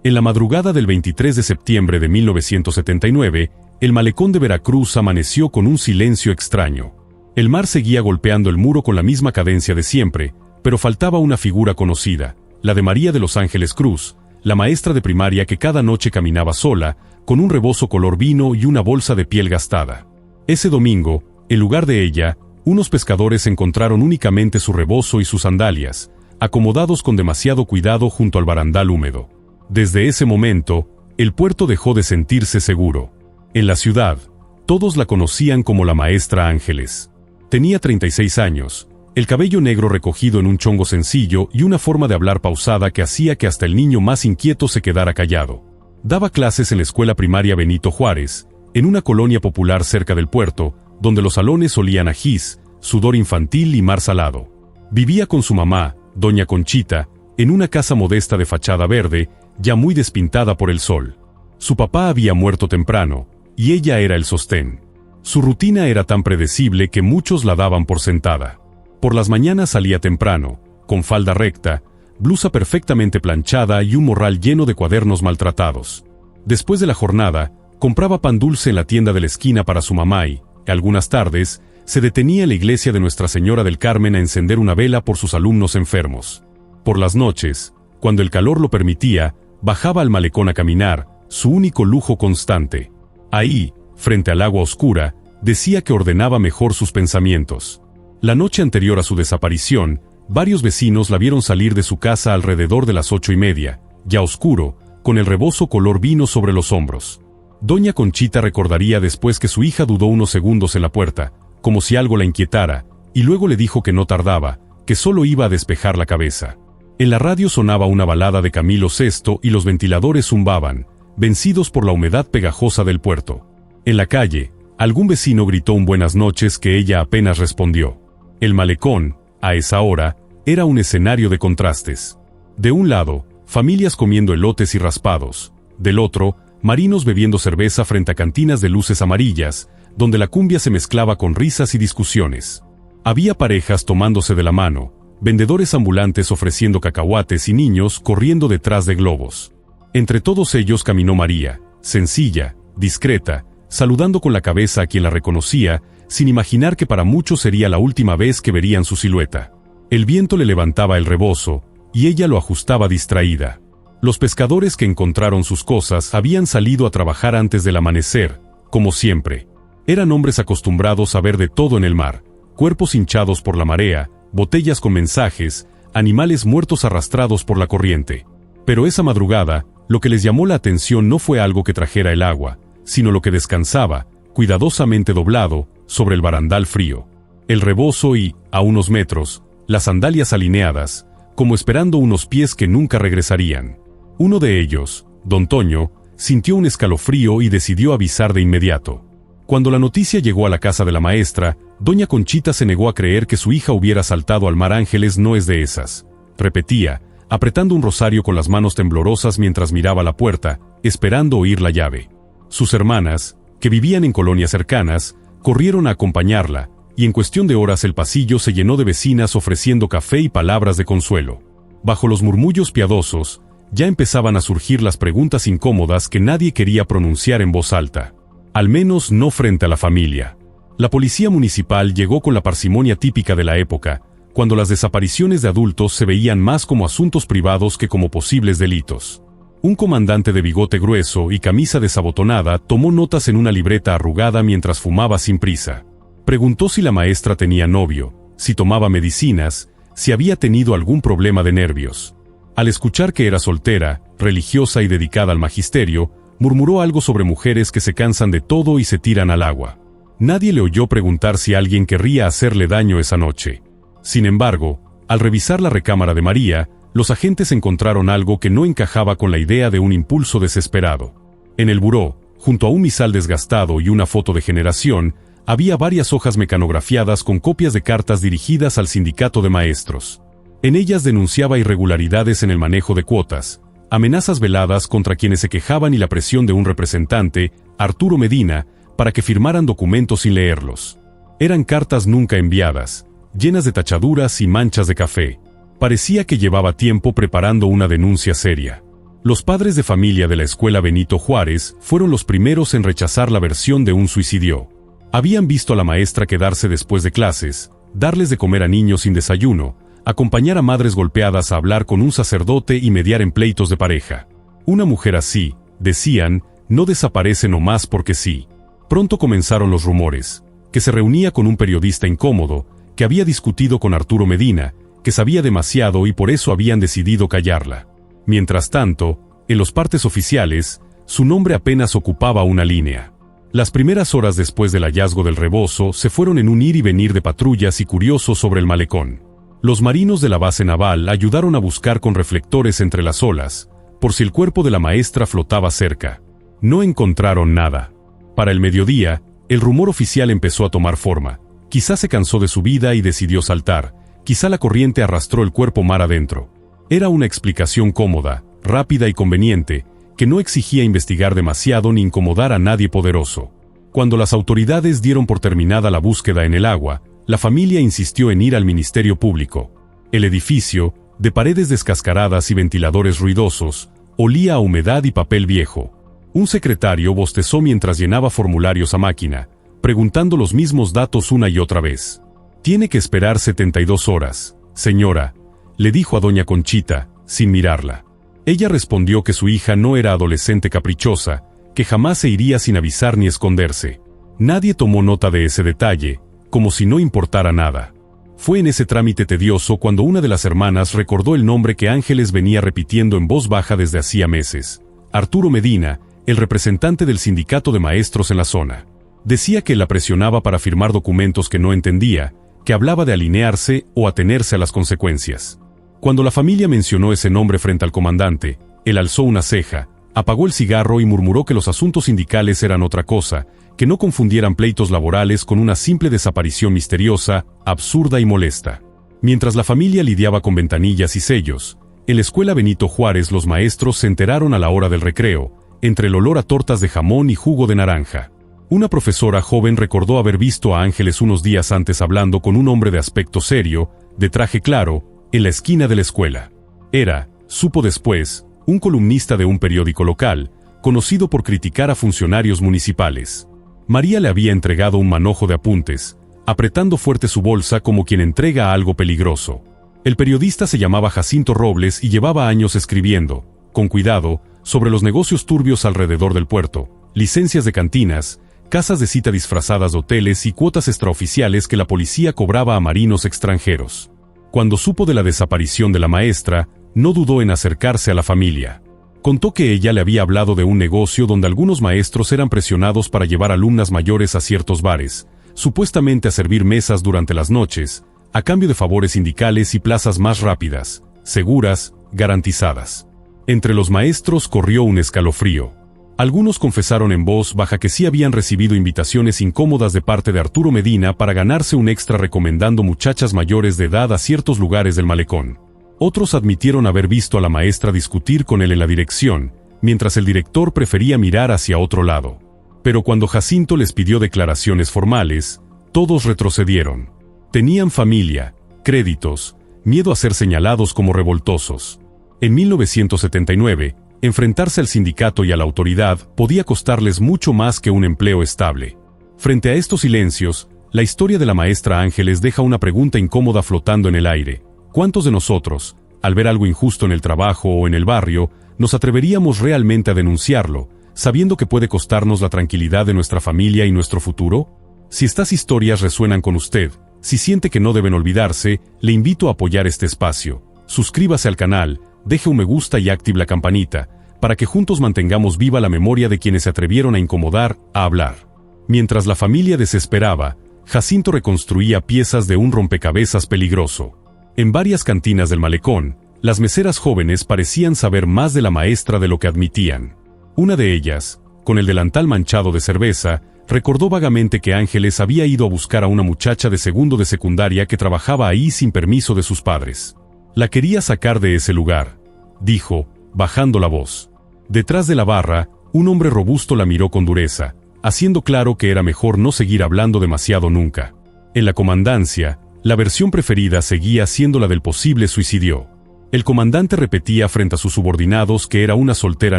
En la madrugada del 23 de septiembre de 1979, el malecón de Veracruz amaneció con un silencio extraño. El mar seguía golpeando el muro con la misma cadencia de siempre, pero faltaba una figura conocida, la de María de los Ángeles Cruz, la maestra de primaria que cada noche caminaba sola, con un rebozo color vino y una bolsa de piel gastada. Ese domingo, en lugar de ella, unos pescadores encontraron únicamente su rebozo y sus sandalias, acomodados con demasiado cuidado junto al barandal húmedo. Desde ese momento, el puerto dejó de sentirse seguro. En la ciudad, todos la conocían como la maestra Ángeles. Tenía 36 años, el cabello negro recogido en un chongo sencillo y una forma de hablar pausada que hacía que hasta el niño más inquieto se quedara callado. Daba clases en la escuela primaria Benito Juárez, en una colonia popular cerca del puerto, donde los salones olían a gis, sudor infantil y mar salado. Vivía con su mamá, doña Conchita, en una casa modesta de fachada verde, ya muy despintada por el sol. Su papá había muerto temprano, y ella era el sostén. Su rutina era tan predecible que muchos la daban por sentada. Por las mañanas salía temprano, con falda recta, blusa perfectamente planchada y un morral lleno de cuadernos maltratados. Después de la jornada, compraba pan dulce en la tienda de la esquina para su mamá y, algunas tardes, se detenía en la iglesia de Nuestra Señora del Carmen a encender una vela por sus alumnos enfermos. Por las noches, cuando el calor lo permitía, bajaba al malecón a caminar, su único lujo constante. Ahí, frente al agua oscura, decía que ordenaba mejor sus pensamientos. La noche anterior a su desaparición, varios vecinos la vieron salir de su casa alrededor de las 8:30, ya oscuro, con el rebozo color vino sobre los hombros. Doña Conchita recordaría después que su hija dudó unos segundos en la puerta, como si algo la inquietara, y luego le dijo que no tardaba, que solo iba a despejar la cabeza. En la radio sonaba una balada de Camilo Sesto y los ventiladores zumbaban, vencidos por la humedad pegajosa del puerto. En la calle, algún vecino gritó un buenas noches que ella apenas respondió. El malecón, a esa hora, era un escenario de contrastes. De un lado, familias comiendo elotes y raspados. Del otro, marinos bebiendo cerveza frente a cantinas de luces amarillas, donde la cumbia se mezclaba con risas y discusiones. Había parejas tomándose de la mano, vendedores ambulantes ofreciendo cacahuates y niños corriendo detrás de globos. Entre todos ellos caminó María, sencilla, discreta, saludando con la cabeza a quien la reconocía, sin imaginar que para muchos sería la última vez que verían su silueta. El viento le levantaba el rebozo, y ella lo ajustaba distraída. Los pescadores que encontraron sus cosas habían salido a trabajar antes del amanecer, como siempre. Eran hombres acostumbrados a ver de todo en el mar, cuerpos hinchados por la marea, botellas con mensajes, animales muertos arrastrados por la corriente. Pero esa madrugada, lo que les llamó la atención no fue algo que trajera el agua, sino lo que descansaba, cuidadosamente doblado, sobre el barandal frío. El rebozo y, a unos metros, las sandalias alineadas, como esperando unos pies que nunca regresarían. Uno de ellos, don Toño, sintió un escalofrío y decidió avisar de inmediato. Cuando la noticia llegó a la casa de la maestra, doña Conchita se negó a creer que su hija hubiera saltado al mar. Ángeles no es de esas, repetía, apretando un rosario con las manos temblorosas mientras miraba la puerta, esperando oír la llave. Sus hermanas, que vivían en colonias cercanas, corrieron a acompañarla, y en cuestión de horas el pasillo se llenó de vecinas ofreciendo café y palabras de consuelo. Bajo los murmullos piadosos, ya empezaban a surgir las preguntas incómodas que nadie quería pronunciar en voz alta. Al menos no frente a la familia. La policía municipal llegó con la parsimonia típica de la época, cuando las desapariciones de adultos se veían más como asuntos privados que como posibles delitos. Un comandante de bigote grueso y camisa desabotonada tomó notas en una libreta arrugada mientras fumaba sin prisa. Preguntó si la maestra tenía novio, si tomaba medicinas, si había tenido algún problema de nervios. Al escuchar que era soltera, religiosa y dedicada al magisterio, murmuró algo sobre mujeres que se cansan de todo y se tiran al agua. Nadie le oyó preguntar si alguien querría hacerle daño esa noche. Sin embargo, al revisar la recámara de María, los agentes encontraron algo que no encajaba con la idea de un impulso desesperado. En el buró, junto a un misal desgastado y una foto de generación, había varias hojas mecanografiadas con copias de cartas dirigidas al sindicato de maestros. En ellas denunciaba irregularidades en el manejo de cuotas, amenazas veladas contra quienes se quejaban y la presión de un representante, Arturo Medina, para que firmaran documentos sin leerlos. Eran cartas nunca enviadas, llenas de tachaduras y manchas de café. Parecía que llevaba tiempo preparando una denuncia seria. Los padres de familia de la escuela Benito Juárez fueron los primeros en rechazar la versión de un suicidio. Habían visto a la maestra quedarse después de clases, darles de comer a niños sin desayuno, acompañar a madres golpeadas a hablar con un sacerdote y mediar en pleitos de pareja. Una mujer así, decían, no desaparece nomás porque sí. Pronto comenzaron los rumores, que se reunía con un periodista incómodo, que había discutido con Arturo Medina, que sabía demasiado y por eso habían decidido callarla. Mientras tanto, en los partes oficiales, su nombre apenas ocupaba una línea. Las primeras horas después del hallazgo del rebozo se fueron en un ir y venir de patrullas y curiosos sobre el malecón. Los marinos de la base naval ayudaron a buscar con reflectores entre las olas, por si el cuerpo de la maestra flotaba cerca. No encontraron nada. Para el mediodía, el rumor oficial empezó a tomar forma. Quizá se cansó de su vida y decidió saltar, quizá la corriente arrastró el cuerpo mar adentro. Era una explicación cómoda, rápida y conveniente, que no exigía investigar demasiado ni incomodar a nadie poderoso. Cuando las autoridades dieron por terminada la búsqueda en el agua, la familia insistió en ir al Ministerio Público. El edificio, de paredes descascaradas y ventiladores ruidosos, olía a humedad y papel viejo. Un secretario bostezó mientras llenaba formularios a máquina, preguntando los mismos datos una y otra vez. «Tiene que esperar 72 horas, señora», le dijo a doña Conchita, sin mirarla. Ella respondió que su hija no era adolescente caprichosa, que jamás se iría sin avisar ni esconderse. Nadie tomó nota de ese detalle, como si no importara nada. Fue en ese trámite tedioso cuando una de las hermanas recordó el nombre que Ángeles venía repitiendo en voz baja desde hacía meses. Arturo Medina, el representante del sindicato de maestros en la zona. Decía que la presionaba para firmar documentos que no entendía, que hablaba de alinearse o atenerse a las consecuencias. Cuando la familia mencionó ese nombre frente al comandante, él alzó una ceja, apagó el cigarro y murmuró que los asuntos sindicales eran otra cosa, que no confundieran pleitos laborales con una simple desaparición misteriosa, absurda y molesta. Mientras la familia lidiaba con ventanillas y sellos, en la escuela Benito Juárez los maestros se enteraron a la hora del recreo, entre el olor a tortas de jamón y jugo de naranja. Una profesora joven recordó haber visto a Ángeles unos días antes hablando con un hombre de aspecto serio, de traje claro, en la esquina de la escuela. Era, supo después, un columnista de un periódico local, conocido por criticar a funcionarios municipales. María le había entregado un manojo de apuntes, apretando fuerte su bolsa como quien entrega algo peligroso. El periodista se llamaba Jacinto Robles y llevaba años escribiendo, con cuidado, sobre los negocios turbios alrededor del puerto, licencias de cantinas, casas de cita disfrazadas de hoteles y cuotas extraoficiales que la policía cobraba a marinos extranjeros. Cuando supo de la desaparición de la maestra, no dudó en acercarse a la familia. Contó que ella le había hablado de un negocio donde algunos maestros eran presionados para llevar alumnas mayores a ciertos bares, supuestamente a servir mesas durante las noches, a cambio de favores sindicales y plazas más rápidas, seguras, garantizadas. Entre los maestros corrió un escalofrío. Algunos confesaron en voz baja que sí habían recibido invitaciones incómodas de parte de Arturo Medina para ganarse un extra recomendando muchachas mayores de edad a ciertos lugares del malecón. Otros admitieron haber visto a la maestra discutir con él en la dirección, mientras el director prefería mirar hacia otro lado. Pero cuando Jacinto les pidió declaraciones formales, todos retrocedieron. Tenían familia, créditos, miedo a ser señalados como revoltosos. En 1979, enfrentarse al sindicato y a la autoridad podía costarles mucho más que un empleo estable. Frente a estos silencios, la historia de la maestra Ángeles deja una pregunta incómoda flotando en el aire. ¿Cuántos de nosotros, al ver algo injusto en el trabajo o en el barrio, nos atreveríamos realmente a denunciarlo, sabiendo que puede costarnos la tranquilidad de nuestra familia y nuestro futuro? Si estas historias resuenan con usted, si siente que no deben olvidarse, le invito a apoyar este espacio. Suscríbase al canal, deje un me gusta y active la campanita, para que juntos mantengamos viva la memoria de quienes se atrevieron a incomodar, a hablar. Mientras la familia desesperaba, Jacinto reconstruía piezas de un rompecabezas peligroso. En varias cantinas del malecón, las meseras jóvenes parecían saber más de la maestra de lo que admitían. Una de ellas, con el delantal manchado de cerveza, recordó vagamente que Ángeles había ido a buscar a una muchacha de segundo de secundaria que trabajaba ahí sin permiso de sus padres. La quería sacar de ese lugar, dijo, bajando la voz. Detrás de la barra, un hombre robusto la miró con dureza, haciendo claro que era mejor no seguir hablando demasiado nunca. En la comandancia, la versión preferida seguía siendo la del posible suicidio. El comandante repetía frente a sus subordinados que era una soltera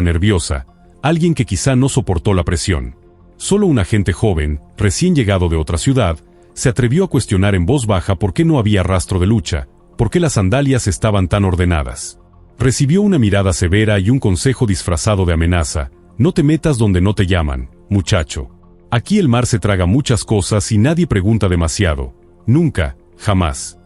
nerviosa, alguien que quizá no soportó la presión. Solo un agente joven, recién llegado de otra ciudad, se atrevió a cuestionar en voz baja por qué no había rastro de lucha, por qué las sandalias estaban tan ordenadas. Recibió una mirada severa y un consejo disfrazado de amenaza: no te metas donde no te llaman, muchacho. Aquí el mar se traga muchas cosas y nadie pregunta demasiado. Nunca, jamás.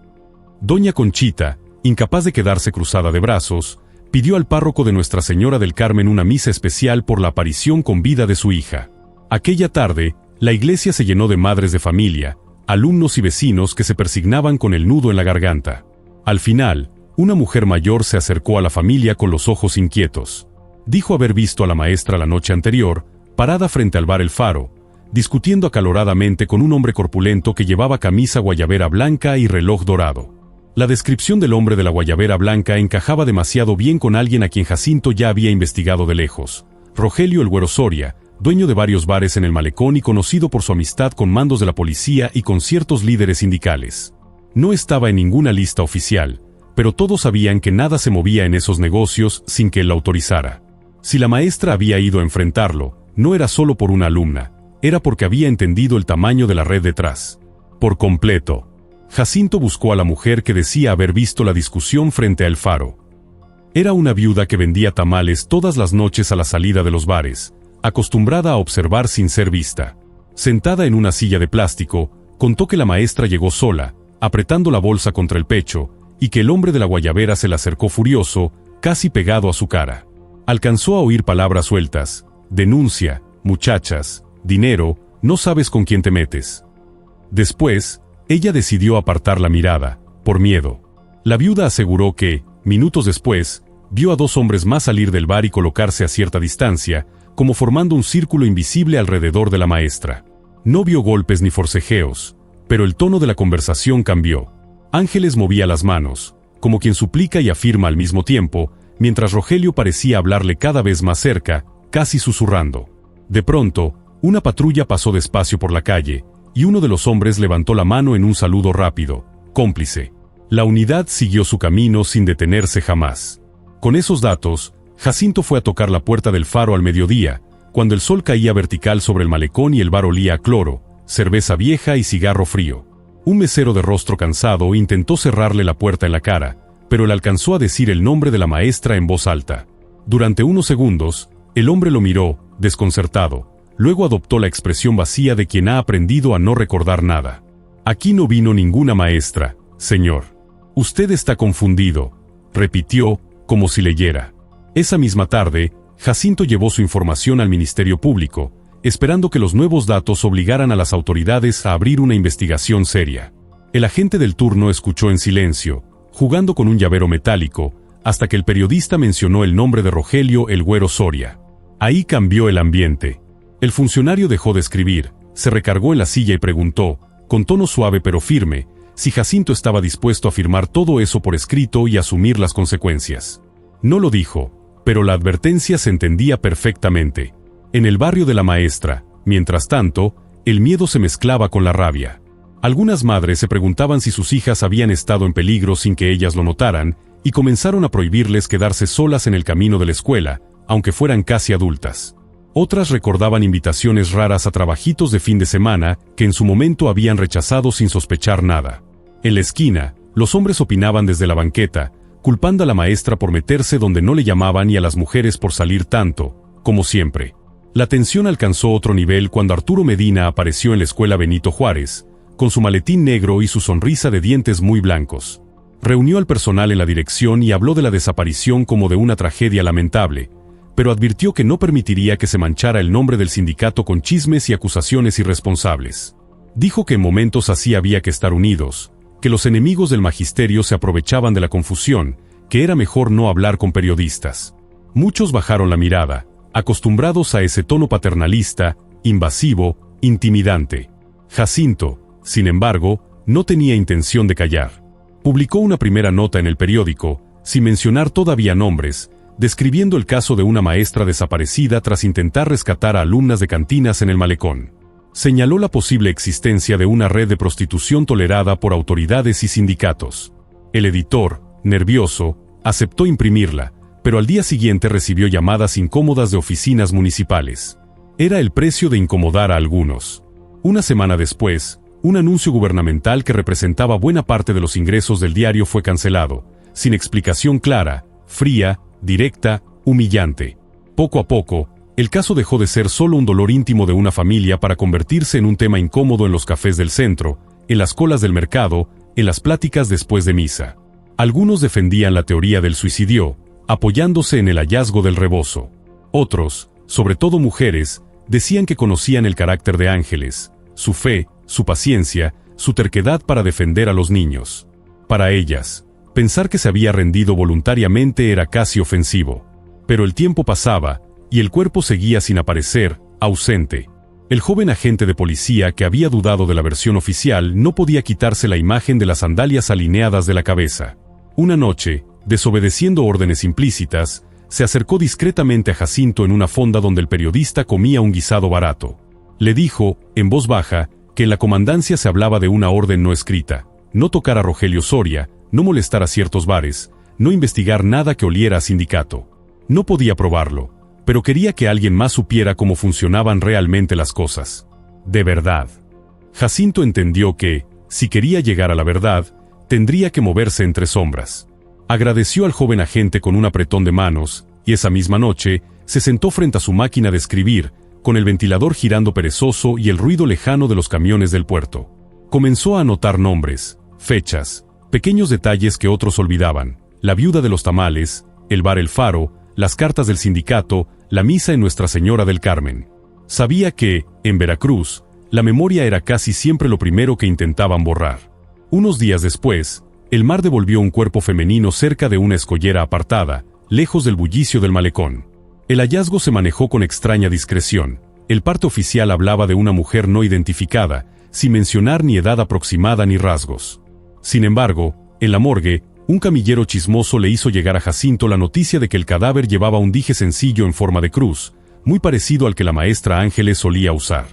Doña Conchita, incapaz de quedarse cruzada de brazos, pidió al párroco de Nuestra Señora del Carmen una misa especial por la aparición con vida de su hija. Aquella tarde, la iglesia se llenó de madres de familia, alumnos y vecinos que se persignaban con el nudo en la garganta. Al final, una mujer mayor se acercó a la familia con los ojos inquietos. Dijo haber visto a la maestra la noche anterior, parada frente al bar El Faro, discutiendo acaloradamente con un hombre corpulento que llevaba camisa guayabera blanca y reloj dorado. La descripción del hombre de la guayabera blanca encajaba demasiado bien con alguien a quien Jacinto ya había investigado de lejos: Rogelio el Güero Soria, dueño de varios bares en el Malecón y conocido por su amistad con mandos de la policía y con ciertos líderes sindicales. No estaba en ninguna lista oficial, pero todos sabían que nada se movía en esos negocios sin que él la autorizara. Si la maestra había ido a enfrentarlo, no era solo por una alumna, era porque había entendido el tamaño de la red detrás. Por completo. Jacinto buscó a la mujer que decía haber visto la discusión frente a El Faro. Era una viuda que vendía tamales todas las noches a la salida de los bares, acostumbrada a observar sin ser vista. Sentada en una silla de plástico, contó que la maestra llegó sola, apretando la bolsa contra el pecho, y que el hombre de la guayabera se le acercó furioso, casi pegado a su cara. Alcanzó a oír palabras sueltas: denuncia, muchachas, dinero, no sabes con quién te metes. Después, ella decidió apartar la mirada, por miedo. La viuda aseguró que, minutos después, vio a dos hombres más salir del bar y colocarse a cierta distancia, como formando un círculo invisible alrededor de la maestra. No vio golpes ni forcejeos, pero el tono de la conversación cambió. Ángeles movía las manos, como quien suplica y afirma al mismo tiempo, mientras Rogelio parecía hablarle cada vez más cerca, casi susurrando. De pronto, una patrulla pasó despacio por la calle, y uno de los hombres levantó la mano en un saludo rápido: cómplice. La unidad siguió su camino sin detenerse jamás. Con esos datos, Jacinto fue a tocar la puerta del Faro al mediodía, cuando el sol caía vertical sobre el malecón y el bar olía a cloro, cerveza vieja y cigarro frío. Un mesero de rostro cansado intentó cerrarle la puerta en la cara, pero le alcanzó a decir el nombre de la maestra en voz alta. Durante unos segundos, el hombre lo miró, desconcertado. Luego adoptó la expresión vacía de quien ha aprendido a no recordar nada. Aquí no vino ninguna maestra, señor. Usted está confundido, repitió, como si leyera. Esa misma tarde, Jacinto llevó su información al Ministerio Público, esperando que los nuevos datos obligaran a las autoridades a abrir una investigación seria. El agente del turno escuchó en silencio, jugando con un llavero metálico, hasta que el periodista mencionó el nombre de Rogelio el Güero Soria. Ahí cambió el ambiente. El funcionario dejó de escribir, se recargó en la silla y preguntó, con tono suave pero firme, si Jacinto estaba dispuesto a firmar todo eso por escrito y asumir las consecuencias. No lo dijo, pero la advertencia se entendía perfectamente. En el barrio de la maestra, mientras tanto, el miedo se mezclaba con la rabia. Algunas madres se preguntaban si sus hijas habían estado en peligro sin que ellas lo notaran, y comenzaron a prohibirles quedarse solas en el camino de la escuela, aunque fueran casi adultas. Otras recordaban invitaciones raras a trabajitos de fin de semana que en su momento habían rechazado sin sospechar nada. En la esquina, los hombres opinaban desde la banqueta, culpando a la maestra por meterse donde no le llamaban y a las mujeres por salir tanto, como siempre. La tensión alcanzó otro nivel cuando Arturo Medina apareció en la escuela Benito Juárez, con su maletín negro y su sonrisa de dientes muy blancos. Reunió al personal en la dirección y habló de la desaparición como de una tragedia lamentable, pero advirtió que no permitiría que se manchara el nombre del sindicato con chismes y acusaciones irresponsables. Dijo que en momentos así había que estar unidos, que los enemigos del magisterio se aprovechaban de la confusión, que era mejor no hablar con periodistas. Muchos bajaron la mirada, acostumbrados a ese tono paternalista, invasivo, intimidante. Jacinto, sin embargo, no tenía intención de callar. Publicó una primera nota en el periódico, sin mencionar todavía nombres, describiendo el caso de una maestra desaparecida tras intentar rescatar a alumnas de cantinas en el Malecón. Señaló la posible existencia de una red de prostitución tolerada por autoridades y sindicatos. El editor, nervioso, Aceptó imprimirla, pero al día siguiente recibió llamadas incómodas de oficinas municipales. Era el precio de incomodar a algunos. Una semana después, un anuncio gubernamental que representaba buena parte de los ingresos del diario fue cancelado, sin explicación clara, fría, directa, humillante. Poco a poco, el caso dejó de ser solo un dolor íntimo de una familia para convertirse en un tema incómodo en los cafés del centro, en las colas del mercado, en las pláticas después de misa. Algunos defendían la teoría del suicidio, apoyándose en el hallazgo del rebozo. Otros, sobre todo mujeres, decían que conocían el carácter de Ángeles, su fe, su paciencia, su terquedad para defender a los niños. Para ellas, pensar que se había rendido voluntariamente era casi ofensivo. Pero el tiempo pasaba, y el cuerpo seguía sin aparecer, ausente. El joven agente de policía que había dudado de la versión oficial no podía quitarse la imagen de las sandalias alineadas de la cabeza. Una noche, desobedeciendo órdenes implícitas, se acercó discretamente a Jacinto en una fonda donde el periodista comía un guisado barato. Le dijo, en voz baja, que en la comandancia se hablaba de una orden no escrita: no tocar a Rogelio Soria, no molestar a ciertos bares, no investigar nada que oliera a sindicato. No podía probarlo, pero quería que alguien más supiera cómo funcionaban realmente las cosas. De verdad. Jacinto entendió que, si quería llegar a la verdad, tendría que moverse entre sombras. Agradeció al joven agente con un apretón de manos, y esa misma noche, se sentó frente a su máquina de escribir, con el ventilador girando perezoso y el ruido lejano de los camiones del puerto. Comenzó a anotar nombres, fechas, pequeños detalles que otros olvidaban: la viuda de los tamales, el bar El Faro, las cartas del sindicato, la misa en Nuestra Señora del Carmen. Sabía que, en Veracruz, la memoria era casi siempre lo primero que intentaban borrar. Unos días después, el mar devolvió un cuerpo femenino cerca de una escollera apartada, lejos del bullicio del malecón. El hallazgo se manejó con extraña discreción. El parte oficial hablaba de una mujer no identificada, sin mencionar ni edad aproximada ni rasgos. Sin embargo, en la morgue, un camillero chismoso le hizo llegar a Jacinto la noticia de que el cadáver llevaba un dije sencillo en forma de cruz, muy parecido al que la maestra Ángeles solía usar.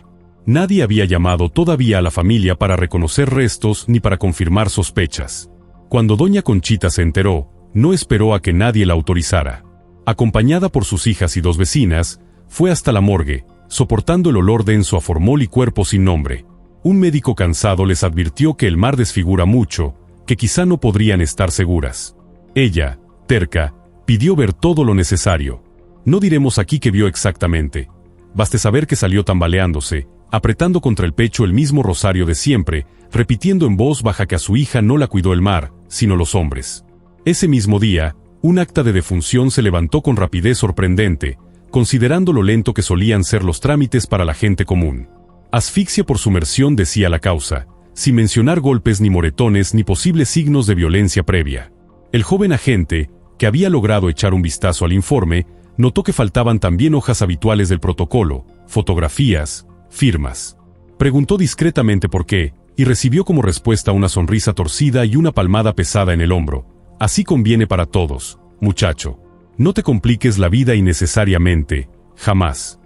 Nadie había llamado todavía a la familia para reconocer restos ni para confirmar sospechas. Cuando doña Conchita se enteró, no esperó a que nadie la autorizara. Acompañada por sus hijas y 2 vecinas, fue hasta la morgue, soportando el olor denso a formol y cuerpo sin nombre. Un médico cansado les advirtió que el mar desfigura mucho, que quizá no podrían estar seguras. Ella, terca, pidió ver todo lo necesario. No diremos aquí qué vio exactamente. Baste saber que salió tambaleándose, apretando contra el pecho el mismo rosario de siempre, repitiendo en voz baja que a su hija no la cuidó el mar, sino los hombres. Ese mismo día, un acta de defunción se levantó con rapidez sorprendente, considerando lo lento que solían ser los trámites para la gente común. Asfixia por sumersión decía la causa, sin mencionar golpes ni moretones ni posibles signos de violencia previa. El joven agente, que había logrado echar un vistazo al informe, notó que faltaban también hojas habituales del protocolo, fotografías, firmas. Preguntó discretamente por qué, y recibió como respuesta una sonrisa torcida y una palmada pesada en el hombro. Así conviene para todos, muchacho. No te compliques la vida innecesariamente, jamás.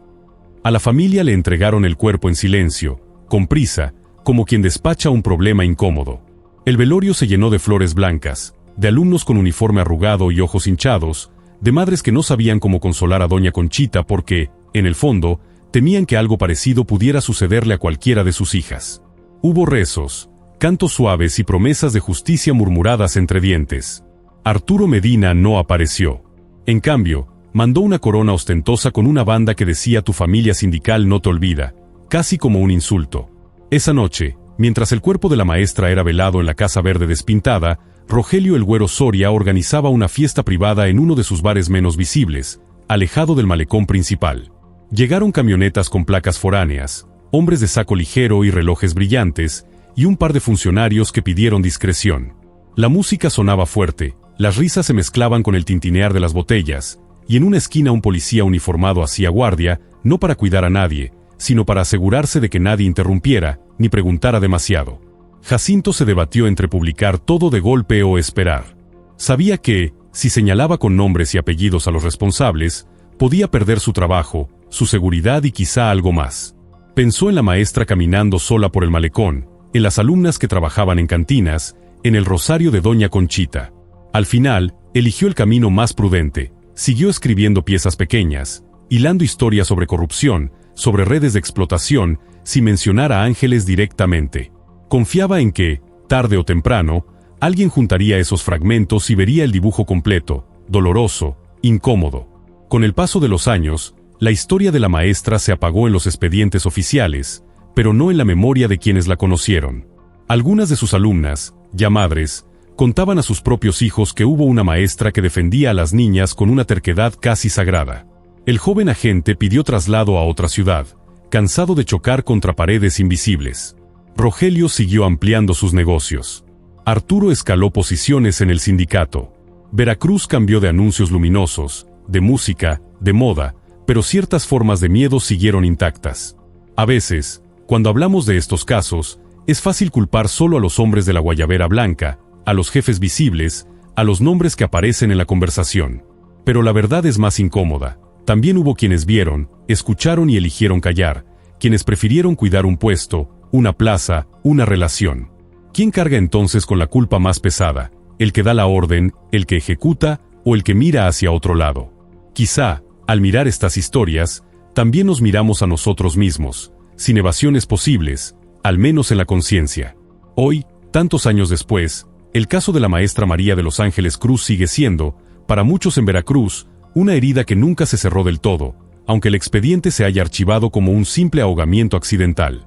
A la familia le entregaron el cuerpo en silencio, con prisa, como quien despacha un problema incómodo. El velorio se llenó de flores blancas, de alumnos con uniforme arrugado y ojos hinchados, de madres que no sabían cómo consolar a doña Conchita porque, en el fondo, temían que algo parecido pudiera sucederle a cualquiera de sus hijas. Hubo rezos, cantos suaves y promesas de justicia murmuradas entre dientes. Arturo Medina no apareció. En cambio, mandó una corona ostentosa con una banda que decía «Tu familia sindical no te olvida», casi como un insulto. Esa noche, mientras el cuerpo de la maestra era velado en la Casa Verde despintada, Rogelio el Güero Soria organizaba una fiesta privada en uno de sus bares menos visibles, alejado del malecón principal. Llegaron camionetas con placas foráneas, hombres de saco ligero y relojes brillantes, y un par de funcionarios que pidieron discreción. La música sonaba fuerte, las risas se mezclaban con el tintinear de las botellas, y en una esquina un policía uniformado hacía guardia, no para cuidar a nadie, sino para asegurarse de que nadie interrumpiera, ni preguntara demasiado. Jacinto se debatió entre publicar todo de golpe o esperar. Sabía que, si señalaba con nombres y apellidos a los responsables, podía perder su trabajo, su seguridad y quizá algo más. Pensó en la maestra caminando sola por el malecón, en las alumnas que trabajaban en cantinas, en el rosario de doña Conchita. Al final, eligió el camino más prudente, siguió escribiendo piezas pequeñas, hilando historias sobre corrupción, sobre redes de explotación, sin mencionar a ángeles directamente. Confiaba en que, tarde o temprano, alguien juntaría esos fragmentos y vería el dibujo completo, doloroso, incómodo. Con el paso de los años, la historia de la maestra se apagó en los expedientes oficiales, pero no en la memoria de quienes la conocieron. Algunas de sus alumnas, ya madres, contaban a sus propios hijos que hubo una maestra que defendía a las niñas con una terquedad casi sagrada. El joven agente pidió traslado a otra ciudad, cansado de chocar contra paredes invisibles. Rogelio siguió ampliando sus negocios. Arturo escaló posiciones en el sindicato. Veracruz cambió de anuncios luminosos, de música, de moda, pero ciertas formas de miedo siguieron intactas. A veces, cuando hablamos de estos casos, es fácil culpar solo a los hombres de la guayabera blanca, a los jefes visibles, a los nombres que aparecen en la conversación. Pero la verdad es más incómoda. También hubo quienes vieron, escucharon y eligieron callar, quienes prefirieron cuidar un puesto, una plaza, una relación. ¿Quién carga entonces con la culpa más pesada? ¿El que da la orden, el que ejecuta o el que mira hacia otro lado? Quizá, al mirar estas historias, también nos miramos a nosotros mismos, sin evasiones posibles, al menos en la conciencia. Hoy, tantos años después, el caso de la maestra María de los Ángeles Cruz sigue siendo, para muchos en Veracruz, una herida que nunca se cerró del todo, aunque el expediente se haya archivado como un simple ahogamiento accidental.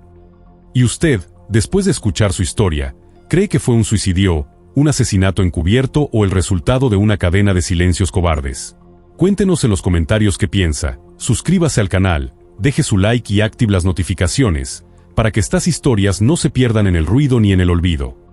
¿Y usted, después de escuchar su historia, cree que fue un suicidio, un asesinato encubierto o el resultado de una cadena de silencios cobardes? Cuéntenos en los comentarios qué piensa, suscríbase al canal, deje su like y active las notificaciones, para que estas historias no se pierdan en el ruido ni en el olvido.